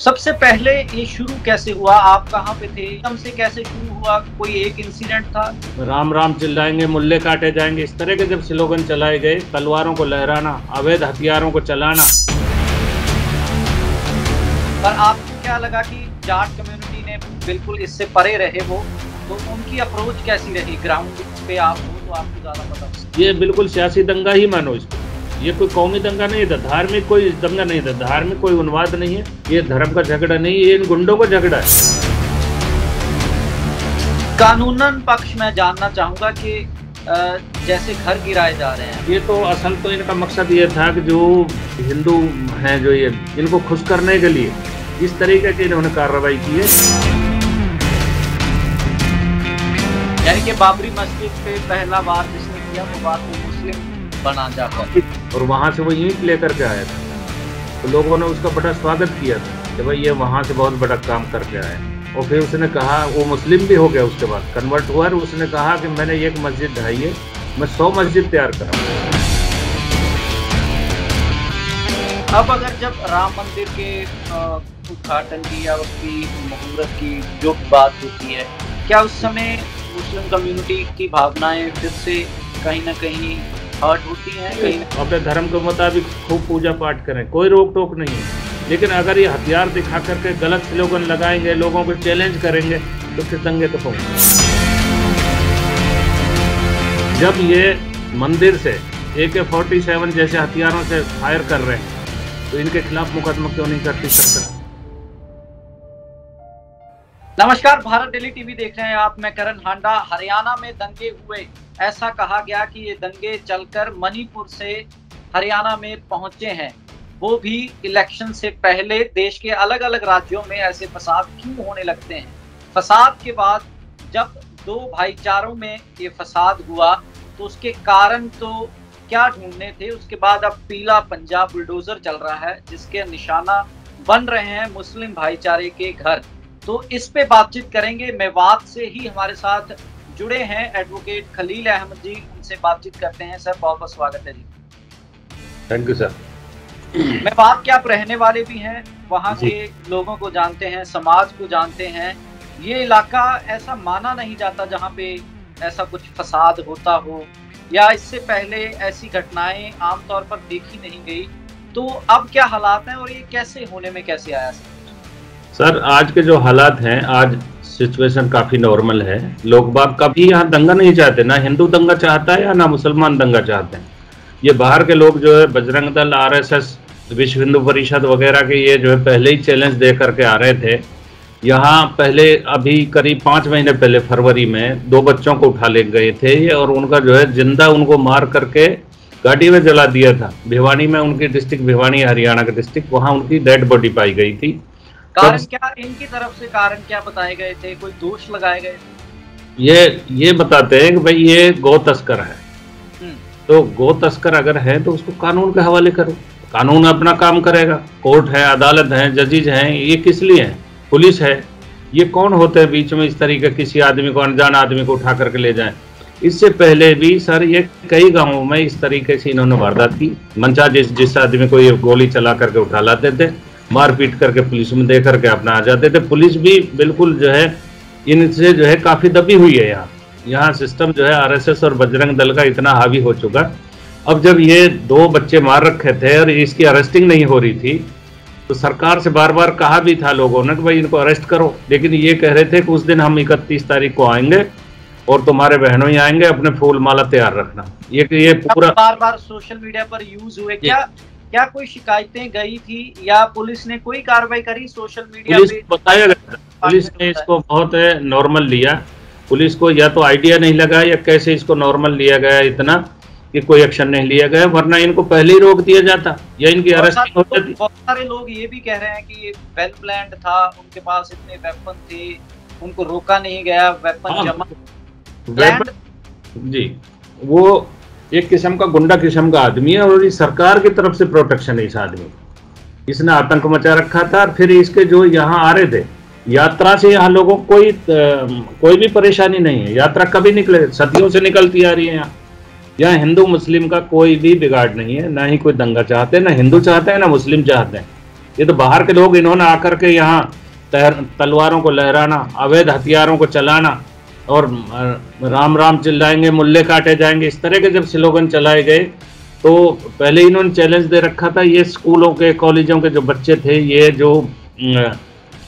सबसे पहले ये शुरू कैसे हुआ? आप कहाँ पे थे? एकदम से कैसे शुरू हुआ? कोई एक इंसिडेंट था? राम राम चिल्लाएंगे, मुल्ले काटे जाएंगे, इस तरह के जब स्लोगन चलाए गए, तलवारों को लहराना, अवैध हथियारों को चलाना। पर आपको क्या लगा कि जाट कम्युनिटी ने बिल्कुल इससे परे रहे वो, तो उनकी अप्रोच कैसी रही? ग्राउंड पे आप हो तो आपको ज्यादा पता। ये बिल्कुल सियासी दंगा ही मानो इसको। ये कोई कौमी दंगा नहीं था, धार्मिक कोई दंगा नहीं था, धार्मिक कोई उन्माद नहीं है, ये धर्म का झगड़ा नहीं, ये इन गुंडों का झगड़ा है। कानूनन पक्ष में जानना चाहूंगा कि जैसे घर गिराए जा रहे हैं, ये तो असल तो इनका मकसद ये था कि जो हिंदू हैं, जो ये इनको खुश करने के लिए इस तरीके की इन्होंने कार्रवाई की है। यानी कि बाबरी मस्जिद पे पहला वार जिसने किया वो बात को मुस्लिम बना जाकर, और वहाँ से वो ईंट लेकर के आया था, तो लोगों ने उसका बड़ा स्वागत किया था कि भाई ये वहाँ से बहुत बड़ा काम करके आया। और फिर उसने कहा, वो मुस्लिम भी हो गया, उसके बाद कन्वर्ट हुआ और उसने कहा कि मैंने एक मस्जिद ढाई है, मैं 100 मस्जिद तैयार कराऊंगा। अब अगर जब राम मंदिर के उद्घाटन की या उसकी मुहूर्त की जो बात होती है, क्या उस समय मुस्लिम कम्युनिटी की भावनाएं फिर से कहीं ना कहीं हर्ट होती हैं? कहीं अपने धर्म के मुताबिक खूब पूजा पाठ करें, कोई रोक टोक नहीं है, लेकिन अगर ये हथियार दिखा करके गलत स्लोगन लगाएंगे, लोगों को चैलेंज करेंगे, तो फिर दंगे तो होंगे। जब ये मंदिर से AK-47 जैसे हथियारों से फायर कर रहे हैं, तो इनके खिलाफ मुकदमा क्यों नहीं करती सरकार? नमस्कार, भारत डेली टीवी देख रहे हैं आप। मैं करण हांडा। हरियाणा में दंगे हुए, ऐसा कहा गया कि ये दंगे चलकर मणिपुर से हरियाणा में पहुंचे हैं, वो भी इलेक्शन से पहले। देश के अलग अलग राज्यों में ऐसे फसाद क्यों होने लगते हैं? फसाद के बाद जब दो भाईचारों में ये फसाद हुआ तो उसके कारण तो क्या ढूंढने थे? उसके बाद अब पीला पंजाब बुलडोजर चल रहा है, जिसके निशाना बन रहे हैं मुस्लिम भाईचारे के घर। तो इस पे बातचीत करेंगे। मेवात से ही हमारे साथ जुड़े हैं एडवोकेट खलील अहमद जी, उनसे बातचीत करते हैं। सर, बहुत बहुत स्वागत है जी। Thank you sir. मेवात के आप रहने वाले भी हैं, वहाँ के लोगों को जानते हैं, समाज को जानते हैं। ये इलाका ऐसा माना नहीं जाता जहाँ पे ऐसा कुछ फसाद होता हो, या इससे पहले ऐसी घटनाएं आमतौर पर देखी नहीं गई। तो अब क्या हालात हैं और ये कैसे होने में कैसे आया? सर, आज के जो हालात हैं, आज सिचुएशन काफ़ी नॉर्मल है। लोग बाग कभी यहाँ दंगा नहीं चाहते, ना हिंदू दंगा चाहता है या ना मुसलमान दंगा चाहते हैं। ये बाहर के लोग जो है बजरंग दल, RSS, विश्व हिंदू परिषद वगैरह के, ये जो है पहले ही चैलेंज दे करके आ रहे थे। यहाँ पहले अभी करीब 5 महीने पहले फरवरी में 2 बच्चों को उठा ले गए थे और उनका जो है जिंदा उनको मार करके गाड़ी में जला दिया था। भिवानी में, उनकी डिस्ट्रिक्ट भिवानी, हरियाणा का डिस्ट्रिक्ट, वहाँ उनकी डेड बॉडी पाई गई थी। कारण क्या, इनकी तरफ से कारण क्या बताए गए थे? कोई दोष लगाए गए थे? ये बताते हैं कि भाई ये गौ तस्कर है, तो गौ तस्कर अगर है तो उसको कानून के हवाले करो, कानून अपना काम करेगा। कोर्ट है, अदालत है, जजेज हैं, ये किस लिए है? पुलिस है। ये कौन होते हैं बीच में इस तरीके किसी आदमी को, अनजान आदमी को उठा करके ले जाएं? इससे पहले भी सर ये कई गांवों में इस तरीके से इन्होंने वारदात की। मंचा जिस आदमी को ये गोली चला करके उठा लाते थे, मारपीट करके पुलिस में दे करके अपना आ जाते थे। पुलिस भी बिल्कुल जो है इनसे जो है काफ़ी दबी हुई है। यहाँ सिस्टम जो है RSS और बजरंग दल का इतना हावी हो चुका। अब जब ये 2 बच्चे मार रखे थे और इसकी अरेस्टिंग नहीं हो रही थी, तो सरकार से बार बार कहा भी था लोगों ने कि भाई इनको अरेस्ट करो, लेकिन ये कह रहे थे कि उस दिन हम 31 तारीख को आएंगे और तुम्हारे बहनों ही आएंगे, अपने फूल माला तैयार रखना। ये पूरा बार बार सोशल मीडिया पर यूज हुए। क्या कोई शिकायतें गई थी या पुलिस ने कोई कार्रवाई करी सोशल मीडिया पे? बताया गया, पुलिस ने इसको बहुत नॉर्मल लिया। पुलिस को या तो आइडिया नहीं लगा या कैसे इसको नॉर्मल लिया गया इतना कि कोई एक्शन नहीं लिया गया, वरना इनको पहले ही रोक दिया जाता या इनकी अरेस्टिंग हो जाती। बहुत सारे लोग ये भी कह रहे हैं कि वेल प्लान्ड था, उनके पास इतने वेपन थे, उनको रोका नहीं गया, वेपन जमा जी। वो एक किस्म का गुंडा किस्म का आदमी है और इस सरकार की तरफ से प्रोटेक्शन है इस आदमी। इसने आतंक मचा रखा था और फिर इसके जो यहाँ आ रहे थे यात्रा से, यहाँ लोगों को कोई भी परेशानी नहीं है। यात्रा कभी निकले, सदियों से निकलती आ रही है। यहाँ हिंदू मुस्लिम का कोई भी बिगाड़ नहीं है, ना ही कोई दंगा चाहते हैं, ना हिंदू चाहते हैं, ना मुस्लिम चाहते हैं। ये तो बाहर के लोग, इन्होंने आकर के यहाँ तलवारों को लहराना, अवैध हथियारों को चलाना और राम राम चिल्लाएंगे, मुल्ले काटे जाएंगे, इस तरह के जब स्लोगन चलाए गए तो पहले इन्होंने चैलेंज दे रखा था। ये स्कूलों के कॉलेजों के जो बच्चे थे, ये जो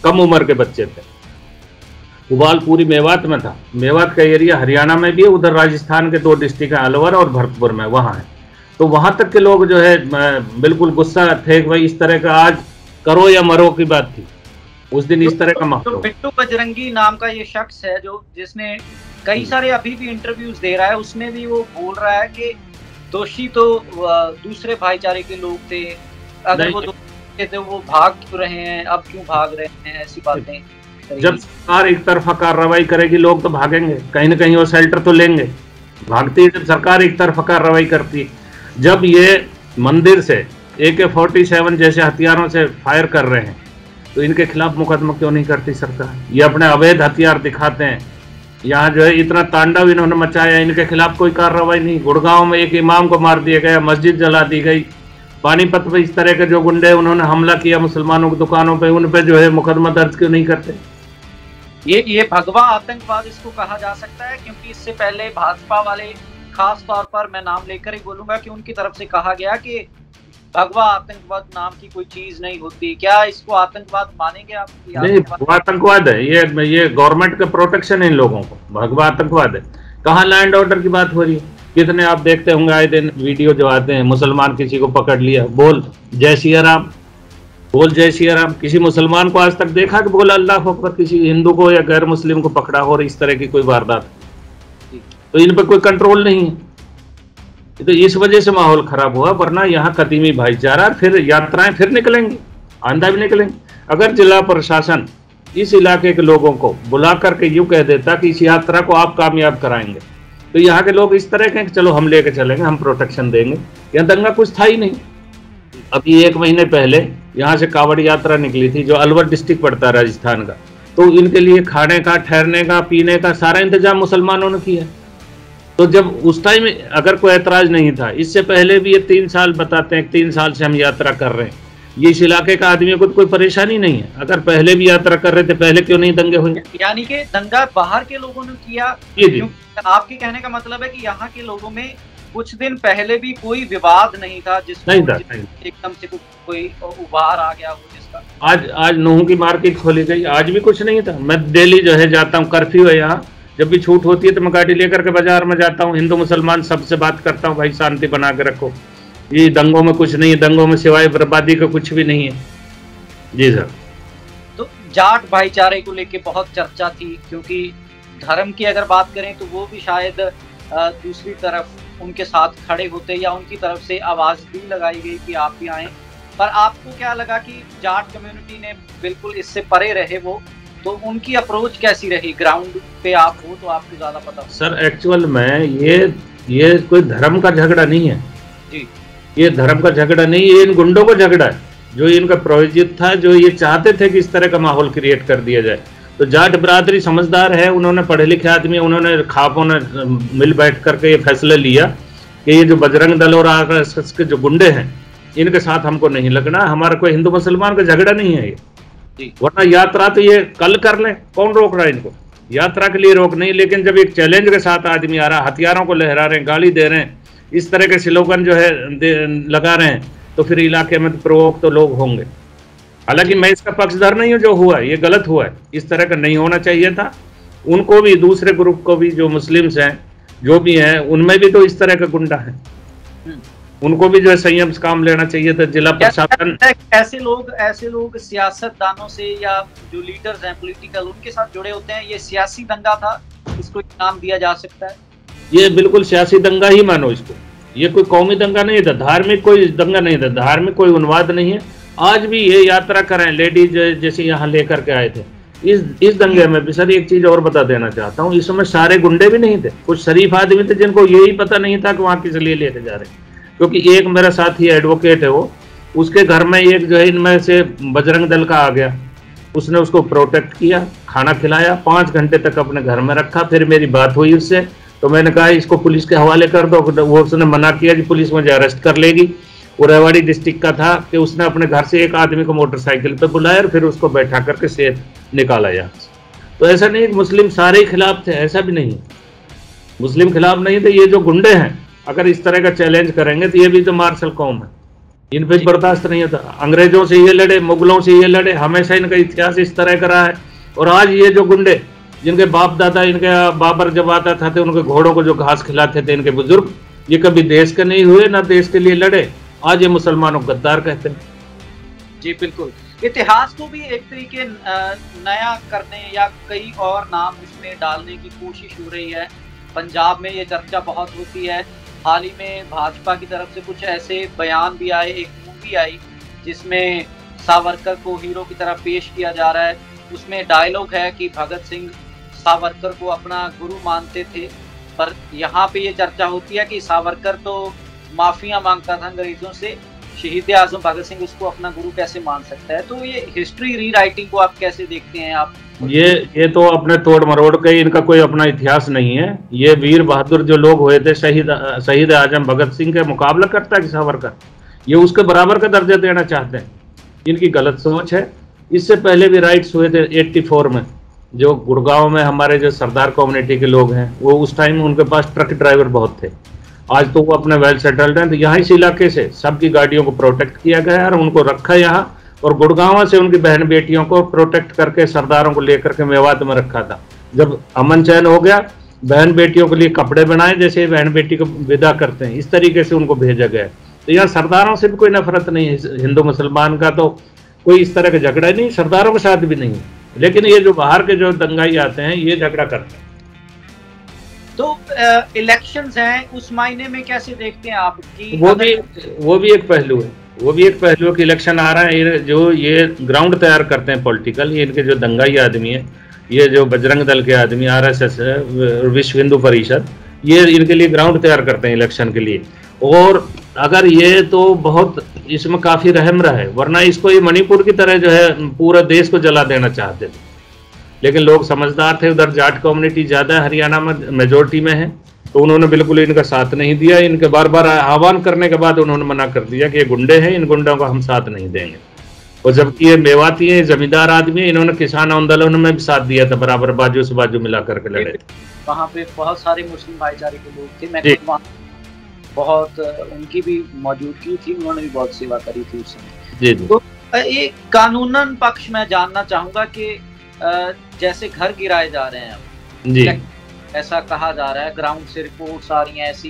कम उम्र के बच्चे थे, उबाल पूरी मेवात में था, मेवात का एरिया हरियाणा में भी है, उधर राजस्थान के 2 डिस्ट्रिक्ट है, अलवर और भरतपुर में, वहाँ है। तो वहाँ तक के लोग जो है बिल्कुल गुस्सा थे कि भाई इस तरह का आज करो या मरो की बात थी उस दिन, इस तरह का माहौल। बिट्टू बजरंगी नाम का ये शख्स है जो जिसने कई सारे अभी भी इंटरव्यूज दे रहा है, उसमें भी वो बोल रहा है कि दोषी तो दूसरे भाईचारे के लोग थे, अगर वो दोषी थे वो भाग क्यों रहे हैं, अब क्यों भाग रहे हैं, ऐसी बातें। जब सरकार एक तरफा कार्रवाई करेगी लोग तो भागेंगे, कहीं ना कहीं वो शेल्टर तो लेंगे। भागती है जब सरकार एक तरफा कार्रवाई करती है। जब ये मंदिर से AK-47 जैसे हथियारों से फायर कर रहे हैं तो इनके खिलाफ मुकदमा क्यों नहीं करती सरकार? ये अपने अवैध हथियार दिखाते हैं, यहाँ जो है इतना तांडव इन्होंने मचाया, इनके खिलाफ कोई कार्रवाई नहीं। गुड़गांव में एक इमाम को मार दिया गया, मस्जिद जला दी गई। पानीपत में इस तरह के जो गुंडे उन्होंने हमला किया मुसलमानों की दुकानों पे, उन पे जो है मुकदमा दर्ज क्यों नहीं करते? ये भगवा आतंकवाद इसको कहा जा सकता है, क्योंकि इससे पहले भाजपा वाले, खास तौर पर मैं नाम लेकर ही बोलूंगा कि उनकी तरफ से कहा गया कि भगवा आतंकवाद नाम की कोई चीज नहीं होती। क्या इसको आतंकवाद मानेंगे आप? नहीं, भगवा आतंकवाद है ये गवर्नमेंट का प्रोटेक्शन है इन लोगों को, भगवा आतंकवाद है। कहाँ लैंड ऑर्डर की बात हो रही है? कितने आप देखते होंगे आए दिन वीडियो जो आते हैं, मुसलमान किसी को पकड़ लिया, बोल जय सिया राम, बोल जय सिया राम। किसी मुसलमान को आज तक देखा कि बोला अल्लाह अकबर? किसी हिंदू को या गैर मुस्लिम को पकड़ा हो और इस तरह की कोई वारदात? तो इन पर कोई कंट्रोल नहीं है। तो इस वजह से माहौल खराब हुआ, वरना यहाँ कदीमी भाईचारा, फिर यात्राएं फिर निकलेंगी, आंदा भी निकलेंगे। अगर जिला प्रशासन इस इलाके के लोगों को बुला करके यूं कह देता कि इस यात्रा को आप कामयाब कराएंगे, तो यहाँ के लोग इस तरह के चलो हम लेके चलेंगे, हम प्रोटेक्शन देंगे। यहाँ दंगा कुछ था ही नहीं। अभी 1 महीने पहले यहाँ से कावड़ यात्रा निकली थी, जो अलवर डिस्ट्रिक्ट पड़ता है राजस्थान का, तो इनके लिए खाने का, ठहरने का, पीने का सारा इंतजाम मुसलमानों ने किया। तो जब उस टाइम अगर कोई ऐतराज नहीं था, इससे पहले भी ये 3 साल बताते हैं, 3 साल से हम यात्रा कर रहे हैं, ये इस इलाके का आदमी को कोई परेशानी नहीं है। अगर पहले भी यात्रा कर रहे थे, पहले क्यों नहीं दंगे हुए? यानी कि दंगा बाहर के लोगों ने किया। आपके कहने का मतलब है कि यहाँ के लोगों में कुछ दिन पहले भी कोई विवाद नहीं था जिसमें एकदम से कोई उभार आ गया हो जिसका? आज नूह की मार्केट खोली गई, आज भी कुछ नहीं था। मैं डेली जो है जाता हूँ, कर्फ्यू है यहाँ, जब भी छूट होती है तो मैं गाड़ी लेकर के बाजार में जाता हूँ, हिंदू मुसलमान सबसे बात करता हूँ, भाई शांति बना के रखो, ये दंगों में कुछ नहीं है, दंगों में सिवाय बर्बादी का कुछ भी नहीं है। जी सर। तो जाट भाईचारे को लेके बहुत चर्चा थी, क्योंकि धर्म की अगर बात करें तो वो भी शायद दूसरी तरफ उनके साथ खड़े होते, या उनकी तरफ से आवाज भी लगाई गई कि आप भी आए। पर आपको क्या लगा कि जाट कम्युनिटी ने बिल्कुल इससे परे रहे वो, तो उनकी अप्रोच कैसी रही? ग्राउंड पे आप हो तो आपको ज्यादा पता। सर एक्चुअल में ये कोई धर्म का झगड़ा नहीं है जी, ये धर्म का झगड़ा नहीं है, ये इन गुंडों का झगड़ा है जो इनका प्रायोजित था, जो ये चाहते थे कि इस तरह का माहौल क्रिएट कर दिया जाए। तो जाट बरादरी समझदार है, उन्होंने पढ़े लिखे आदमी, उन्होंने खापों ने मिल बैठ करके ये फैसला लिया कि ये जो बजरंग दल और RSS के जो गुंडे हैं इनके साथ हमको नहीं लगना, हमारा कोई हिंदू मुसलमान का झगड़ा नहीं है ये। वरना यात्रा तो ये कल कर लें, कौन रोक रहा है इनको? यात्रा के लिए रोक नहीं, लेकिन जब एक चैलेंज के साथ आदमी आ रहा, हथियारों को लहरा रहे हैं, गाली दे रहे हैं, इस तरह के स्लोगन जो है लगा रहे हैं, तो फिर इलाके में प्रवोक तो लोग होंगे। हालांकि मैं इसका पक्षधर नहीं हूँ, जो हुआ ये गलत हुआ है, इस तरह का नहीं होना चाहिए था। उनको भी, दूसरे ग्रुप को भी, जो मुस्लिम्स हैं जो भी हैं, उनमें भी तो इस तरह का गुंडा है, उनको भी जो है संयम से काम लेना चाहिए था। जिला प्रशासन ऐसे लोग सियासतदानों से या जो लीडर्स हैं पॉलिटिकल, उनके साथ जुड़े होते हैं। ये सियासी दंगा था, इसको नाम दिया जा सकता है? ये बिल्कुल सियासी दंगा ही मानो इसको, ये कोई कौमी दंगा नहीं था, धार्मिक कोई दंगा नहीं था, धार्मिक कोई उन्माद नहीं है। आज भी ये यात्रा करें, लेडीज जैसे यहाँ लेकर के आए थे, इस दंगे में भी सर एक चीज और बता देना चाहता हूँ, इस समय सारे गुंडे भी नहीं थे, कुछ शरीफ आदमी थे जिनको यही पता नहीं था कि वहाँ किस लिए लेके जा रहे हैं। क्योंकि एक मेरा साथी एडवोकेट है, वो उसके घर में एक जो है इनमें से बजरंग दल का आ गया, उसने उसको प्रोटेक्ट किया, खाना खिलाया, 5 घंटे तक अपने घर में रखा। फिर मेरी बात हुई उससे, तो मैंने कहा इसको पुलिस के हवाले कर दो, वो उसने मना किया कि पुलिस मुझे अरेस्ट कर लेगी। वो रेवाड़ी डिस्ट्रिक्ट का था कि उसने अपने घर से एक आदमी को मोटरसाइकिल पे बुलाया और फिर उसको बैठा करके सेफ निकाला यहाँ से। तो ऐसा नहीं कि मुस्लिम सारे ही खिलाफ थे, ऐसा भी नहीं है, मुस्लिम खिलाफ नहीं थे। ये जो गुंडे हैं अगर इस तरह का चैलेंज करेंगे तो ये भी तो मार्शल कौम है, इन पे बर्दाश्त नहीं होता। अंग्रेजों से ये लड़े, मुगलों से ये लड़े, हमेशा इनका इतिहास इस तरह का रहा है। और आज ये जो गुंडे जिनके बाप दादा, इनके बाबर जब आता था तो उनके घोड़ों को जो घास खिलाते थे इनके बुजुर्ग, ये कभी देश के नहीं हुए ना देश के लिए लड़े, आज ये मुसलमानों को गद्दार कहते हैं। जी बिल्कुल, इतिहास को भी एक तरीके नया करने या कई और नाम उसमें डालने की कोशिश हो रही है। पंजाब में ये चर्चा बहुत होती है। हाल ही में भाजपा की तरफ से कुछ ऐसे बयान भी आए, एक मूवी आई जिसमें सावरकर को हीरो की तरह पेश किया जा रहा है। उसमें डायलॉग है कि भगत सिंह सावरकर को अपना गुरु मानते थे, पर यहाँ पे ये चर्चा होती है कि सावरकर तो माफिया मांगता था अंग्रेजों से, शहीद आजम भगत सिंह उसको अपना गुरु कैसे मान सकता है। तो ये हिस्ट्री रीराइटिंग को आप कैसे देखते हैं आप? ये तो अपने तोड़ मरोड़ के, इनका कोई अपना इतिहास नहीं है। ये वीर बहादुर जो लोग हुए थे, शहीद आजम भगत सिंह के मुकाबला करता है कि सावरकर, ये उसके बराबर का दर्जा देना चाहते हैं। इनकी गलत सोच है। इससे पहले भी राइट्स हुए थे 84 में, जो गुड़गांव में हमारे जो सरदार कम्युनिटी के लोग हैं, वो उस टाइम उनके पास ट्रक ड्राइवर बहुत थे। आज तो वो अपने वेल सेटल्ड हैं। तो यहाँ इस इलाके से सबकी गाड़ियों को प्रोटेक्ट किया गया और उनको रखा यहाँ, और गुड़गांव से उनकी बहन बेटियों को प्रोटेक्ट करके सरदारों को लेकर के मेवात में रखा था। जब अमन चैन हो गया, बहन बेटियों के लिए कपड़े बनाए, जैसे बहन बेटी को विदा करते हैं इस तरीके से उनको भेजा गया। तो यहाँ सरदारों से भी कोई नफरत नहीं है, हिंदू मुसलमान का तो कोई इस तरह का झगड़ा नहीं, सरदारों के साथ भी नहीं। लेकिन ये जो बाहर के जो दंगाई आते हैं ये झगड़ा करते हैं। तो इलेक्शंस हैं, उस मायने में कैसे देखते हैं आप कि वो भी एक पहलू है, वो भी एक पहलू है कि इलेक्शन आ रहा है, जो ये ग्राउंड तैयार करते हैं पॉलिटिकल, ये इनके जो दंगाई आदमी है, ये जो बजरंग दल के आदमी, RSS है, विश्व हिंदू परिषद, ये इनके लिए ग्राउंड तैयार करते हैं इलेक्शन के लिए। और अगर ये तो बहुत इसमें काफी रहम रहा है, वरना इसको ये मणिपुर की तरह जो है पूरा देश को जला देना चाहते थे। लेकिन लोग समझदार थे, उधर जाट कम्युनिटी ज्यादा हरियाणा में मेजोरिटी में है, तो उन्होंने बिल्कुल इनका साथ नहीं दिया। इनके बार बार आह्वान करने के बाद उन्होंने मना कर दिया कि ये गुंडे हैं, इन गुंडों को हम साथ नहीं देंगे। और जबकि ये मेवाती है, जमींदार आदमी है, इन्होंने किसान आंदोलन में भी साथ दिया था, बराबर बाजू से बाजू मिला करके लड़े। वहाँ पे बहुत सारे मुस्लिम भाईचारे के लोग थे, मैं खुद वहाँ बहुत उनकी भी मौजूदगी थी, उन्होंने भी बहुत सेवा करी थी उस समय। तो ये कानूनन पक्ष में जानना चाहूंगा कि जैसे घर गिराए जा रहे हैं जी, ऐसा कहा जा रहा है, ग्राउंड से रिपोर्ट्स आ रही हैं ऐसी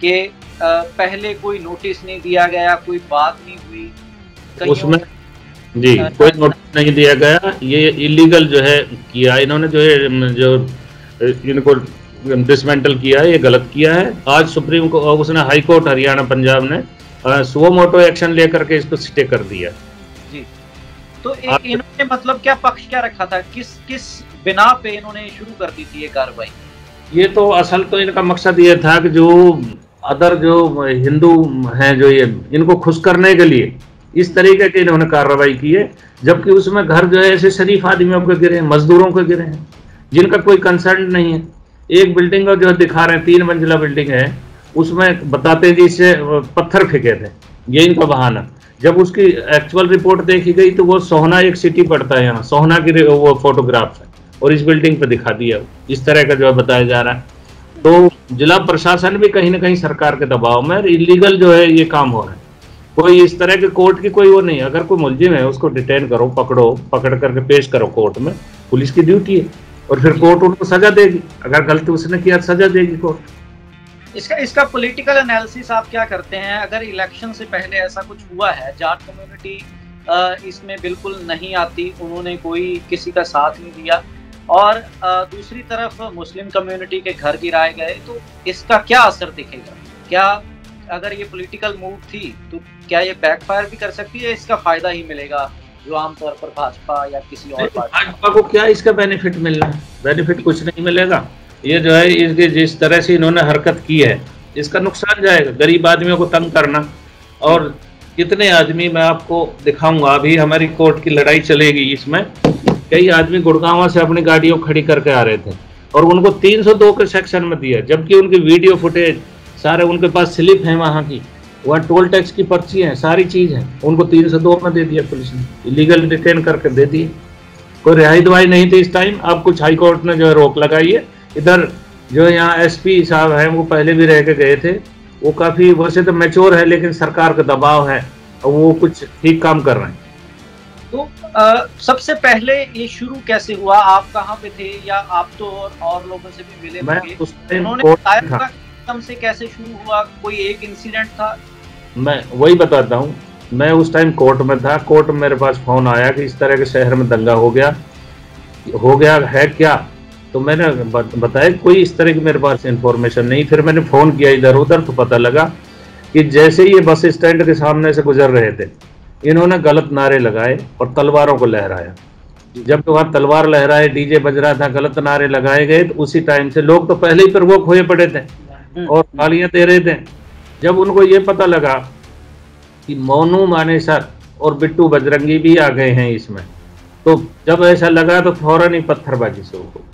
कि पहले कोई नोटिस नहीं दिया गया, कोई बात नहीं हुई उसमें जी, कोई नोटिस नहीं दिया गया। ये इलीगल जो है किया इन्होंने, जो इनको डिसमेंटल किया है, ये गलत किया है। आज सुप्रीम कोर्ट, उसने हाई कोर्ट हरियाणा पंजाब ने सुओ मोटो एक्शन लेकर के इसको स्टे कर दिया जी। तो इन्होंने मतलब क्या पक्ष क्या रखा था, किस बिना पे इन्होंने शुरू कर दी थी ये कार्रवाई? ये तो असल तो इनका मकसद ये था कि जो अदर जो हिंदू हैं, जो ये इनको खुश करने के लिए इस तरीके की इन्होंने कार्रवाई की है, जबकि उसमें घर जो है ऐसे शरीफ आदमियों के गिरे हैं, मजदूरों के गिरे हैं, जिनका कोई कंसर्न नहीं है। एक बिल्डिंग का जो दिखा रहे हैं, 3 मंजिला बिल्डिंग है, उसमें बताते जी से पत्थर फेंके थे, ये इनका बहाना। जब उसकी एक्चुअल रिपोर्ट देखी गई तो वो सोहना एक सिटी पड़ता है, यहाँ सोहना की वो फोटोग्राफ है और इस बिल्डिंग पे दिखा दिया, इस तरह का जो है बताया जा रहा है। तो जिला प्रशासन भी कहीं ना कहीं सरकार के दबाव में इलीगल जो है ये काम हो रहा है। कोई इस तरह के कोर्ट की कोई वो नहीं, अगर कोई मुलजिम है उसको डिटेन करो, पकड़ करके पेश करो कोर्ट में, पुलिस की ड्यूटी है, और फिर कोर्ट उनको सजा देगी, अगर गलती उसने किया सजा देगी कोर्ट। इसका पॉलिटिकल एनालिसिस आप क्या करते हैं? अगर इलेक्शन से पहले ऐसा कुछ हुआ है, जाट कम्युनिटी इसमें बिल्कुल नहीं आती, उन्होंने कोई किसी का साथ नहीं दिया, और दूसरी तरफ मुस्लिम कम्युनिटी के घर गिराए गए, तो इसका क्या असर दिखेगा? क्या अगर ये पॉलिटिकल मूव थी तो क्या ये बैकफायर भी कर सकती है, इसका फायदा ही मिलेगा जो आमतौर पर भाजपा या किसी और पार्टी? भाजपा को क्या इसका बेनिफिट मिलना है? बेनिफिट कुछ नहीं मिलेगा। ये जो है इसके जिस तरह से इन्होंने हरकत की है, इसका नुकसान जाएगा, गरीब आदमियों को तंग करना। और कितने आदमी, मैं आपको दिखाऊंगा, अभी हमारी कोर्ट की लड़ाई चलेगी, इसमें कई आदमी गुड़गांव से अपनी गाड़ियों खड़ी करके आ रहे थे और उनको 302 के सेक्शन में दिया, जबकि उनकी वीडियो फुटेज सारे उनके पास स्लिप है वहाँ की, वहाँ टोल टैक्स की पर्ची है, सारी चीज है, उनको 302 में दे दिया पुलिस ने, इलीगल डिटेन करके दे दिए। कोई रिहाई दवाई नहीं थी इस टाइम। अब कुछ हाई कोर्ट ने जो है रोक लगाई है। इधर जो यहाँ एसपी साहब हैं वो पहले भी रह के गए थे, वो काफी वैसे तो मैच्योर है, लेकिन सरकार का दबाव है और वो कुछ ठीक काम कर रहे हैं। तो सबसे पहले ये शुरू कैसे हुआ? आप कहाँ पे थे, या आप तो और लोगों से भी मिले होंगे, उन्होंने बताया होगा एकदम से कैसे शुरू हुआ? कोई एक इंसिडेंट था? मैं वही बताता हूँ। मैं उस टाइम कोर्ट में था। कोर्ट में मेरे पास फोन आया कि इस तरह के शहर में दंगा हो गया है क्या? तो मैंने बताया कोई इस तरह की मेरे पास इंफॉर्मेशन नहीं। फिर मैंने फोन किया इधर उधर, तो पता लगा कि जैसे ही ये बस स्टैंड के सामने से गुजर रहे थे, इन्होंने गलत नारे लगाए और तलवारों को लहराया। जब तो वहाँ तलवार लहराए, डीजे बज रहा था, गलत नारे लगाए गए, तो उसी टाइम से लोग तो पहले ही प्रवोक हुए पड़े थे और गालियां दे रहे थे। जब उनको ये पता लगा कि मोनू मानेसर और बिट्टू बजरंगी भी आ गए हैं इसमें, तो जब ऐसा लगा तो फौरन ही पत्थरबाजी शुरू हो।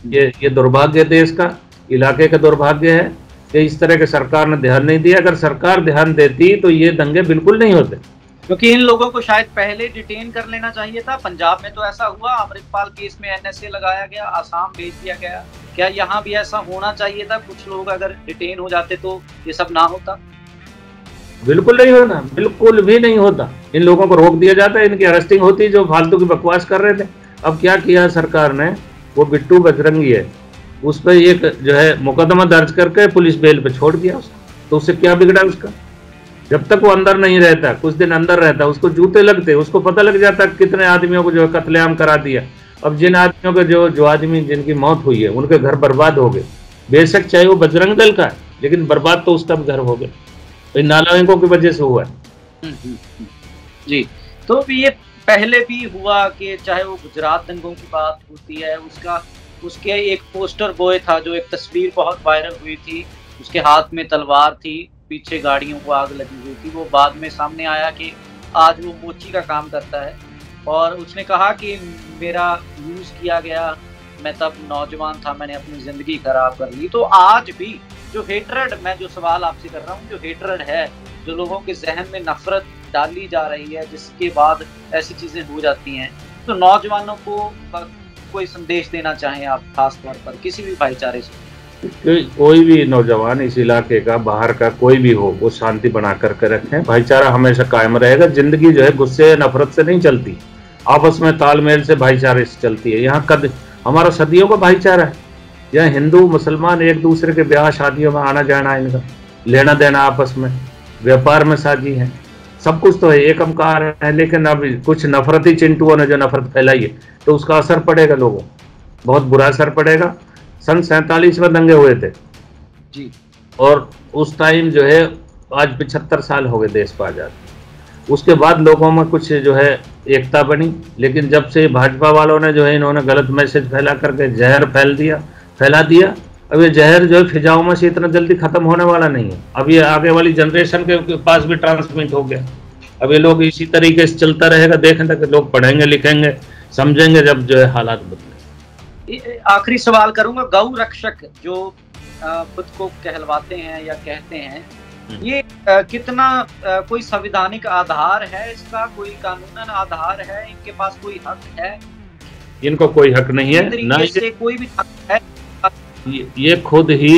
ये दुर्भाग्य देश का, इलाके का दुर्भाग्य है कि इस तरह के सरकार ने ध्यान नहीं दिया। अगर सरकार ध्यान देती तो ये दंगे बिल्कुल नहीं होते, क्योंकि इन लोगों को शायद पहले डिटेन कर लेना चाहिए था। पंजाब में तो ऐसा हुआ, अमृतपाल केस में एनएसए लगाया गया, आसाम भेज दिया गया। क्या यहाँ भी ऐसा होना चाहिए था? कुछ लोग अगर डिटेन हो जाते तो ये सब ना होता? बिल्कुल नहीं होता, बिल्कुल भी नहीं होता। इन लोगों को रोक दिया जाता है, इनकी अरेस्टिंग होती जो फालतू की बकवास कर रहे थे। अब क्या किया सरकार ने, वो बिट्टू बजरंगी है, उस पर एक जो है मुकदमा दर्ज करके पुलिस बेल पे छोड़ दिया उसको। तो उससे क्या बिगड़ा उसका? जब तक वो अंदर नहीं रहता, कुछ दिन अंदर रहता, उसको जूते लगते, उसको पता लग जाता कितने आदमियों को जो है कत्लेआम करा दिया। अब जिन आदमियों के जो आदमी जिनकी मौत हुई है, उनके घर बर्बाद हो गए। बेशक चाहे वो बजरंग दल का है, लेकिन बर्बाद तो उसका भी घर हो गया, नालायकों की वजह से हुआ है। जी, तो ये पहले भी हुआ कि चाहे वो गुजरात दंगों की बात होती है, उसके एक पोस्टर बॉय था, जो एक तस्वीर बहुत वायरल हुई थी, उसके हाथ में तलवार थी, पीछे गाड़ियों को आग लगी हुई थी। वो बाद में सामने आया कि आज वो मोची का काम करता है, और उसने कहा कि मेरा यूज किया गया, मैं तब नौजवान था, मैंने अपनी जिंदगी खराब कर ली। तो आज भी जो हेट्रेड, मैं जो सवाल आपसे कर रहा हूँ, जो हेट्रेड है, जो लोगों के जहन में नफरत डाली जा रही है, जिसके बाद ऐसी चीजें हो जाती हैं, तो नौजवानों को कोई संदेश देना चाहें आप, खास तौर पर किसी भी भाईचारे से? कोई भी नौजवान इस इलाके का, बाहर का कोई भी हो, वो शांति बना करके रखें, भाईचारा हमेशा कायम रहेगा। जिंदगी जो है गुस्से नफरत से नहीं चलती, आपस में तालमेल से, भाईचारे से चलती है। यहाँ हमारा सदियों का भाईचारा है। यहाँ हिंदू मुसलमान एक दूसरे के ब्याह शादियों में आना जाना, इनका लेना देना, आपस में व्यापार में साझी है, सब कुछ तो है, एकमकार है। लेकिन अब कुछ नफरती चिंटुओं ने जो नफरत फैलाई है, तो उसका असर पड़ेगा लोगों, बहुत बुरा असर पड़ेगा। सन 47 में दंगे हुए थे जी, और उस टाइम जो है, आज 75 साल हो गए देश को आजाद। उसके बाद लोगों में कुछ जो है एकता बनी, लेकिन जब से भाजपा वालों ने जो है, इन्होंने गलत मैसेज फैला करके जहर फैला दिया। अब ये जहर जो है फिजाओं में से इतना जल्दी खत्म होने वाला नहीं है। अब ये आगे वाली जनरेशन के पास भी ट्रांसमिट हो गया। अब ये लोग इसी तरीके से चलता रहेगा, देखें तक लोग पढ़ेंगे लिखेंगे समझेंगे जब जो है हालात बदले। आखिरी सवाल करूंगा, गौ रक्षक जो खुद को कहलवाते हैं या कहते हैं, ये कितना कोई संवैधानिक आधार है इसका, कोई कानूनन आधार है, इनके पास कोई हक है? इनको कोई हक नहीं है ना, इससे कोई भी हक है? ये खुद ही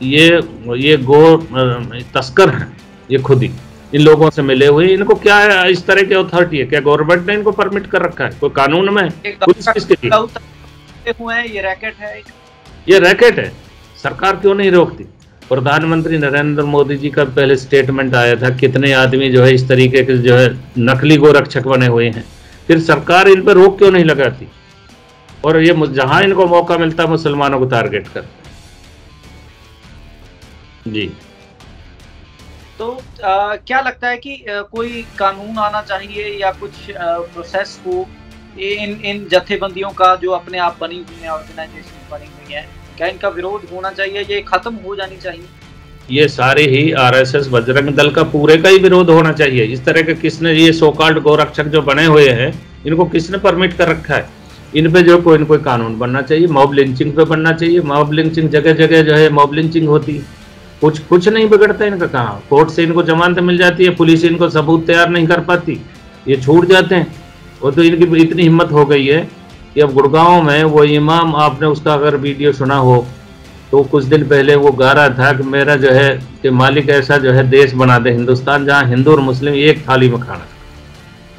ये गो तस्कर हैं, ये खुद ही इन लोगों से मिले हुए। इनको क्या है, इस तरह की अथॉरिटी है क्या? गवर्नमेंट ने इनको परमिट कर रखा है कोई कानून में? किसके लिए हुए हैं? ये रैकेट है, ये रैकेट है। सरकार क्यों नहीं रोकती? प्रधानमंत्री नरेंद्र मोदी जी का पहले स्टेटमेंट आया था, कितने आदमी जो है इस तरीके के जो है नकली गोरक्षक बने हुए हैं। फिर सरकार इन पर रोक क्यों नहीं लगाती? और ये जहां इनको मौका मिलता है मुसलमानों को टारगेट करते जी। तो क्या लगता है कि कोई कानून आना चाहिए या कुछ प्रोसेस को इन जत्थेबंदियों का, जो अपने आप बनी हुई है, ऑर्गेनाइजेशन बनी हुई है, क्या इनका विरोध होना चाहिए? ये खत्म हो जानी चाहिए? ये सारे ही आरएसएस बजरंग दल का पूरे का ही विरोध होना चाहिए। इस तरह के किसने, ये सोकॉल्ड गोरक्षक जो बने हुए हैं, इनको किसने परमिट कर रखा है? इन पे जो कोई न कोई कानून बनना चाहिए। मॉब लिंचिंग पे बनना चाहिए। मॉब लिंचिंग जगह जगह जो है मॉब लिंचिंग होती है, कुछ नहीं बिगड़ता इनका। कहाँ कोर्ट से इनको जमानत मिल जाती है, पुलिस इनको सबूत तैयार नहीं कर पाती, ये छूट जाते हैं। वो तो इनकी इतनी हिम्मत हो गई है कि अब गुड़गांव में वो इमाम, आपने उसका अगर वीडियो सुना हो तो कुछ दिन पहले वो गा रहा था कि मेरा जो है कि मालिक ऐसा जो है देश बना दे हिंदुस्तान, जहाँ हिंदू और मुस्लिम एक थाली में खाना,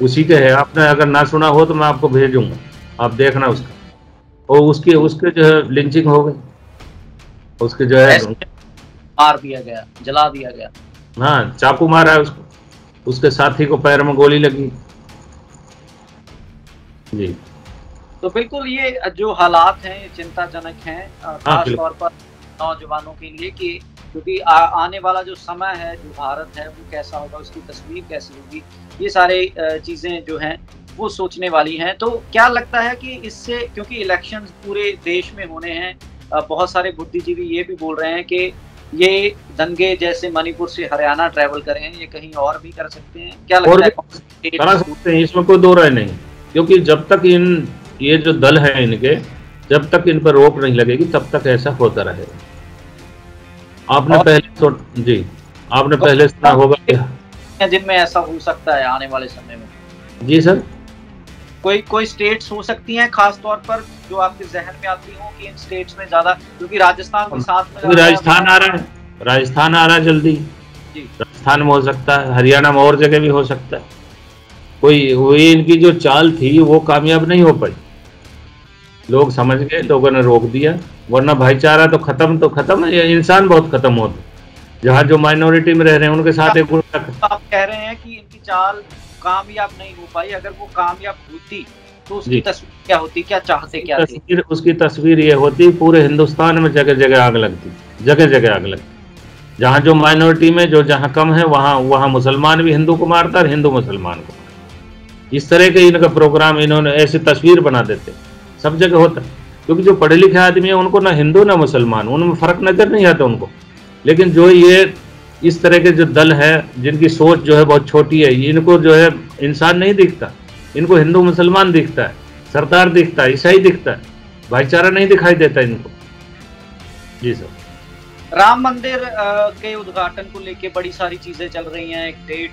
उसी के है। आपने अगर ना सुना हो तो मैं आपको भेजूंगा, आप देखना उसका। और उसके जो है लिंचिंग हो गई, उसके जो है मार दिया गया, जला दिया गया। हाँ, चाकू मारा है उसको, उसके साथी को पैर में गोली लगी जी। तो बिल्कुल ये जो हालात हैं चिंताजनक हैं, खास तौर पर नौजवानों के लिए, कि क्योंकि आने वाला जो समय है, जो भारत है वो कैसा होगा, उसकी तस्वीर कैसी होगी, ये सारे चीज़ें जो हैं वो सोचने वाली हैं। तो क्या लगता है कि इससे, क्योंकि इलेक्शंस पूरे देश में होने हैं, बहुत सारे बुद्धिजीवी ये भी बोल रहे हैं कि ये दंगे जैसे मणिपुर से हरियाणा ट्रैवल करें, ये कहीं और भी कर सकते हैं, क्या लगता है? करा सकते हैं, इसमें कोई दो राय नहीं, क्योंकि जब तक ये जो दल है इनके, जब तक इन पर रोक नहीं लगेगी तब तक ऐसा होता रहेगा। आपने पहले सुना होगा जिनमें ऐसा हो सकता है आने वाले समय में। जी सर, कोई स्टेट्स हो सकती हैं खास तौर पर जो आपके जहन में आती हो कि इन स्टेट्स में ज्यादा, क्योंकि राजस्थान के साथ में राजस्थान आ रहा है जल्दी जी। राजस्थान में हो सकता है, हरियाणा में और जगह भी हो सकता है। कोई इनकी जो चाल थी वो कामयाब नहीं हो पाई, लोग समझ गए, लोगों ने रोक दिया, वरना भाईचारा तो खत्म है, इंसान बहुत खत्म होते, जहाँ जो माइनॉरिटी में रह रहे हैं उनके साथ एक आप कह रहे हैं कि इनकी चाल कामयाब नहीं हो पाई, अगर वो कामयाब होती तो उसकी तस्वीर क्या होती, क्या चाहते, क्या थी? उसकी तस्वीर ये होती, पूरे हिंदुस्तान में जगह जगह आग लगती, जहाँ जो माइनॉरिटी में जो जहाँ कम है वहाँ मुसलमान भी हिंदू को मारता और हिंदू मुसलमान को। इस तरह के इनका प्रोग्राम इन्होंने ऐसी तस्वीर बना देते, सब जगह होता, क्योंकि जो पढ़े लिखे आदमी है उनको ना हिंदू ना मुसलमान, उनमें फर्क नजर नहीं आता उनको। लेकिन जो ये इस तरह के जो दल है जिनकी सोच जो है बहुत छोटी है, इनको जो है इंसान नहीं दिखता, इनको हिंदू मुसलमान दिखता है, सरदार दिखता है, ईसाई दिखता है, भाईचारा नहीं दिखाई देता इनको। जी सर, राम मंदिर के उद्घाटन को लेके बड़ी सारी चीजें चल रही हैं, एक डेट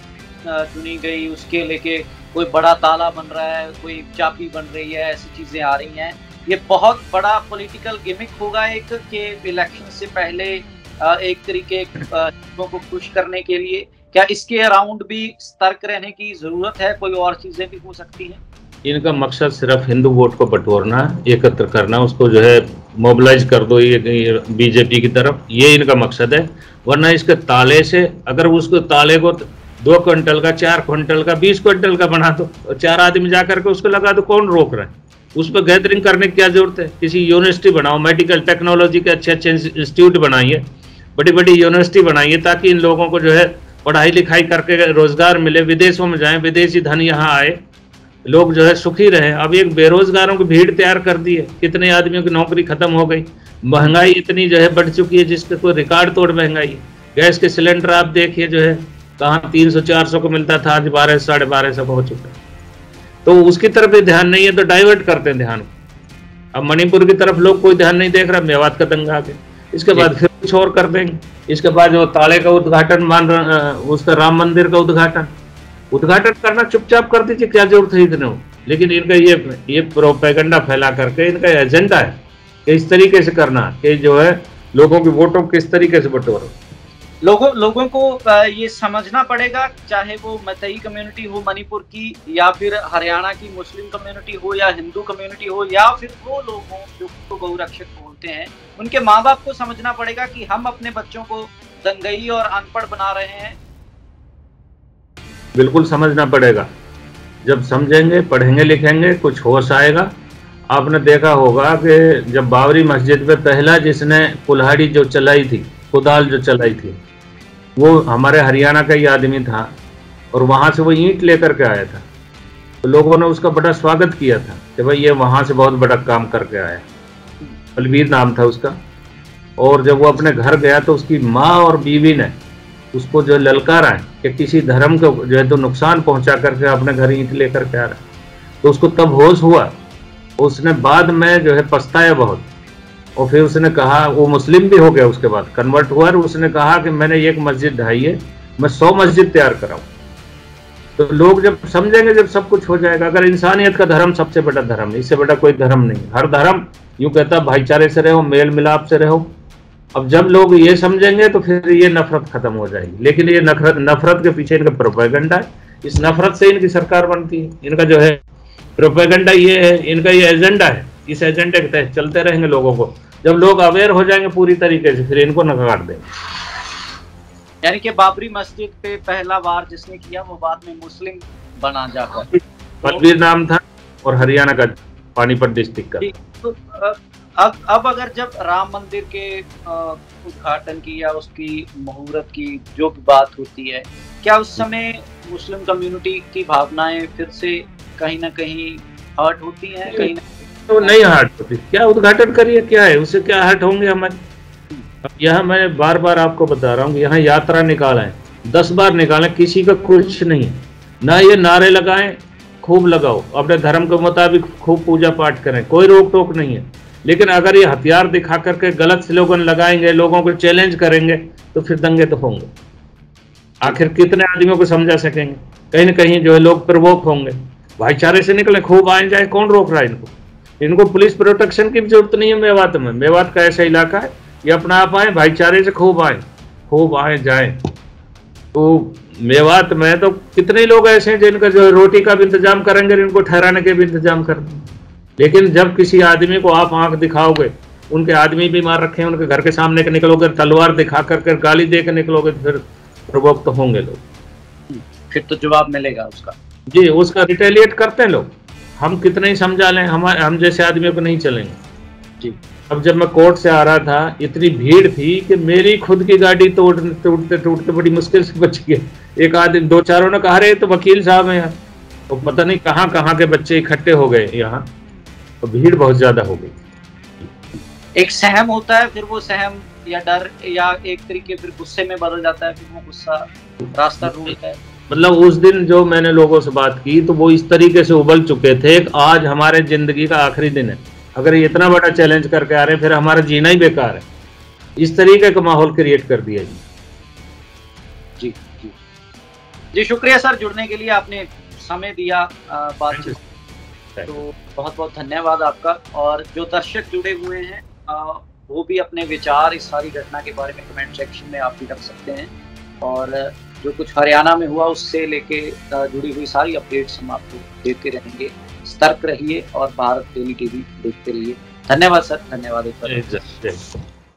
चुनी गई, उसके लेके कोई बड़ा ताला बन रहा है, कोई चाबी बन रही है, ऐसी चीजें आ रही हैं। ये बहुत बड़ा पॉलिटिकल गिमिक होगा एक के इलेक्शन से पहले एक तरीके लोगों को खुश करने के लिए। क्या इसके अराउंड भी सतर्क रहने की जरूरत है? कोई और चीजें भी हो सकती हैं? इनका मकसद सिर्फ हिंदू वोट को बटोरना, एकत्र करना, उसको जो है मोबिलाइज कर दो ये बीजेपी की तरफ, ये इनका मकसद है। वरना इसके ताले से, अगर उसको ताले को 2 क्विंटल का, 4 क्विंटल का, 20 क्विंटल का बना दो और 4 आदमी जाकर के उसको लगा दो, कौन रोक रहा है? उस पर गैदरिंग करने की क्या जरूरत है? किसी यूनिवर्सिटी बनाओ, मेडिकल टेक्नोलॉजी के अच्छे इंस्टीट्यूट बनाइए, बड़ी यूनिवर्सिटी बनाइए, ताकि इन लोगों को जो है पढ़ाई लिखाई करके रोजगार मिले, विदेशों में जाएं, विदेशी धन यहाँ आए, लोग जो है सुखी रहे। अब एक बेरोजगारों की भीड़ तैयार कर दी है, कितने आदमियों की नौकरी खत्म हो गई, महंगाई इतनी जो है बढ़ चुकी है जिसके कोई रिकॉर्ड तोड़ महंगाई है। गैस के सिलेंडर आप देखिए जो है कहाँ 300-400 को मिलता था, आज 1200-1250 हो चुका है। तो उसकी तरफ भी ध्यान नहीं है, तो डाइवर्ट करते हैं ध्यान को। अब मणिपुर की तरफ लोग कोई ध्यान नहीं देख रहा, मेवात का दंगा आ गया, इसके बाद फिर कुछ और कर देंगे, इसके बाद जो ताले का उद्घाटन उसका राम मंदिर का उद्घाटन करना चुपचाप कर दीजिए, क्या जरूरत है इतने हो। लेकिन इनका ये प्रोपेगेंडा फैला करके इनका एजेंडा है कि इस तरीके से करना कि जो है लोगों की वोटों किस तरीके से बटोरो। लोगों को ये समझना पड़ेगा, चाहे वो मतई कम्युनिटी हो मणिपुर की, या फिर हरियाणा की मुस्लिम कम्युनिटी हो, या हिंदू कम्युनिटी हो, या फिर वो लोग हों जो गौरक्षक बोलते हैं, उनके माँ बाप को समझना पड़ेगा कि हम अपने बच्चों को दंगई और अनपढ़ बना रहे हैं। बिल्कुल समझना पड़ेगा, जब समझेंगे, पढ़ेंगे, लिखेंगे, कुछ होश आएगा। आपने देखा होगा कि जब बाबरी मस्जिद पे पहला जिसने कुल्हाड़ी जो चलाई थी, कुदाल जो चलाई थी, वो हमारे हरियाणा का ही आदमी था, और वहाँ से वो ईंट लेकर के आया था। तो लोगों ने उसका बड़ा स्वागत किया था कि भाई ये वहाँ से बहुत बड़ा काम करके आया, बलबीर नाम था उसका। और जब वो अपने घर गया तो उसकी माँ और बीवी ने उसको जो ललकारा है कि किसी धर्म को जो है तो नुकसान पहुंचा करके अपने घर ईंट लेकर के आ रहा है, तो उसको तब होश हुआ। उसने बाद में जो है पछताया बहुत और फिर उसने कहा, वो मुस्लिम भी हो गया, उसके बाद कन्वर्ट हुआ और उसने कहा कि मैंने एक मस्जिद ढाई है, मैं 100 मस्जिद तैयार कराऊं। तो लोग जब समझेंगे, जब सब कुछ हो जाएगा। अगर इंसानियत का धर्म सबसे बड़ा धर्म है, इससे बड़ा कोई धर्म नहीं। हर धर्म यूं कहता है भाईचारे से रहो, मेल मिलाप से रहो। अब जब लोग ये समझेंगे तो फिर ये नफरत खत्म हो जाएगी। लेकिन ये नफरत के पीछे इनका प्रोपेगेंडा है, इस नफरत से इनकी सरकार बनती है। इनका जो है प्रोपेगेंडा ये है, इनका ये एजेंडा है। इस एजेंडे के तहत चलते रहेंगे लोगों को। जब लोग अवेयर हो जाएंगे पूरी तरीके से, फिर इनको नकार देंगे। यानी कि बाबरी मस्जिद पे पहला वार जिसने किया वो बाद में मुस्लिम बना जाकर, बलबीर नाम था और हरियाणा का पानीपत डिस्ट्रिक्ट का। तो अब अगर जब राम मंदिर के उद्घाटन की या उसकी मुहूर्त की जो भी बात होती है, क्या उस समय मुस्लिम कम्युनिटी की भावनाएं फिर से कहीं ना कहीं हर्ट होती हैं? कहीं ना तो नहीं हर्ट होती। क्या उद्घाटन करिए, क्या है उससे, क्या हर्ट होंगे हमारे। यहाँ मैं बार बार आपको बता रहा हूँ, यहाँ यात्रा निकाला है, 10 बार निकाले, किसी का कुछ नहीं। ना ये नारे लगाएं, खूब लगाओ, अपने धर्म के मुताबिक खूब पूजा पाठ करें, कोई रोक टोक नहीं है। लेकिन अगर ये हथियार दिखा करके गलत स्लोगन लगाएंगे, लोगों को चैलेंज करेंगे, तो फिर दंगे तो होंगे। आखिर कितने आदमियों को समझा सकेंगे? कहीं ना कहीं जो है लोग प्रवोक होंगे। भाईचारे से निकले, खूब आए जाए, कौन रोक रहा है इनको? इनको पुलिस प्रोटेक्शन की जरूरत नहीं है। मेवात में, मेवात का ऐसा इलाका है, ये अपना आप आए, भाईचारे से खूब आए जाए। तो मेवात में तो कितने लोग ऐसे हैं जिनका जो रोटी का भी इंतजाम करेंगे, इनको ठहराने के भी इंतजाम कर देंगे। लेकिन जब किसी आदमी को आप आंख दिखाओगे, उनके आदमी भी मार रखे हैं, उनके घर के सामने के निकलोगे, तलवार दिखा कर गाली दे के निकलोगे, तो फिर प्रवोक तो होंगे लोग। फिर तो जवाब मिलेगा उसका। जी, उसका रिटेलिएट करते हैं लोग। हम कितने ही समझा लें, हम जैसे आदमियों को नहीं चलेंगे जी। अब जब मैं कोर्ट से आ रहा था, इतनी भीड़ थी कि मेरी खुद की गाड़ी टूटते बड़ी मुश्किल से बच गई। एक आदमी, 2-4 ने कहा, अरे तो वकील साहब हैं यार। तो पता नहीं कहाँ के बच्चे इकट्ठे हो गए यहाँ, तो भीड़ बहुत ज्यादा हो गई। एक सहम होता है, फिर वो सहम या डर या एक तरीके फिर गुस्से में बदल जाता है, फिर वो गुस्सा रास्ता ढूंढता है। मतलब उस दिन जो मैंने लोगों से बात की, तो वो इस तरीके से उबल चुके थे कि आज हमारे जिंदगी का आखिरी दिन है। अगर ये इतना बड़ा चैलेंज करके आ रहे हैं, फिर हमारा जीना ही बेकार है। इस तरीके का माहौल क्रिएट कर दिया जी। जी जी, शुक्रिया सर, जुड़ने के लिए आपने समय दिया बातचीत। तो बहुत बहुत धन्यवाद आपका। और जो दर्शक जुड़े हुए हैं, वो भी अपने विचार इस सारी घटना के बारे में कमेंट सेक्शन में आप भी रख सकते हैं। और जो कुछ हरियाणा में हुआ उससे लेके जुड़ी हुई सारी अपडेट्स हम आपको देते रहेंगे। सतर्क रहिए और भारत डेली टीवी देखते रहिए। धन्यवाद सर, धन्यवाद।